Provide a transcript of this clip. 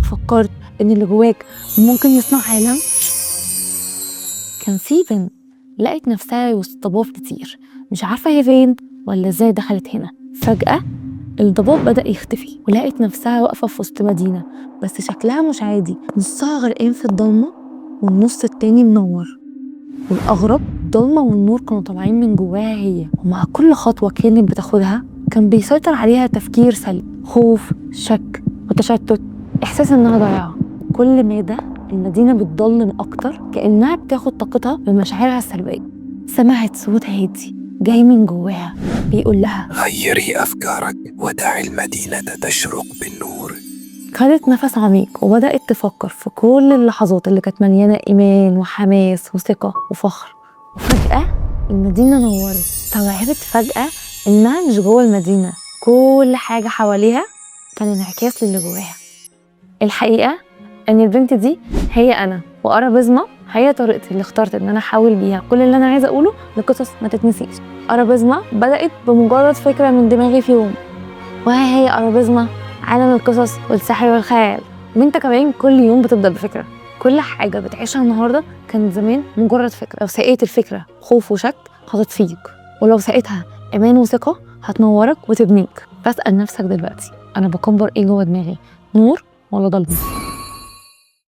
عمرك فكرت إن اللي جواك ممكن يصنع عالم؟ كان في بنت لقت نفسها وسط ضباب كتير، مش عارفة هي فين ولا ازاي دخلت هنا. فجأة الضباب بدأ يختفي ولقت نفسها واقفة في وسط مدينة، بس شكلها مش عادي، نصها غرقان في الضلمة والنص التاني منور. والأغرب الضلمة والنور كانوا طالعين من جواها هي، ومع كل خطوة كانت بتاخدها كان بيسيطر عليها تفكير سلبي، خوف، شك وتشتت، إحساس إنها ضايعة. كل ما ده المدينة بتضلم أكتر، كأنها بتاخد طاقتها بمشاعرها السلبية. سمعت صوت هادي جاي من جواها بيقول لها غيري أفكارك ودعي المدينة تشرق بالنور. خدت نفس عميق وبدأت تفكر في كل اللحظات اللي كانت مليانة إيمان وحماس وثقة وفخر. وفجأة المدينة نورت، استوعبت فجأة إنها مش جوه المدينة، كل حاجة حواليها كان انعكاس للي جواها. الحقيقة إن البنت دي هي أنا، وأرابيزما هي طريقتي اللي اخترت إن أنا أحاول بيها كل اللي أنا عايزة أقوله لقصص ما تتنسيش. أرابيزما بدأت بمجرد فكرة من دماغي في يوم، وها هي أرابيزما عالم القصص والسحر والخيال. وانت كمان كل يوم بتبدأ بفكرة، كل حاجة بتعيشها النهاردة كانت زمان مجرد فكرة. لو سقيت الفكرة خوف وشك هتطفيك، ولو سقيتها إيمان وثقة هتنورك وتبنيك. فاسأل نفسك دلوقتي، أنا بكبر إيه جوه دماغي، نور ولا ضلمة؟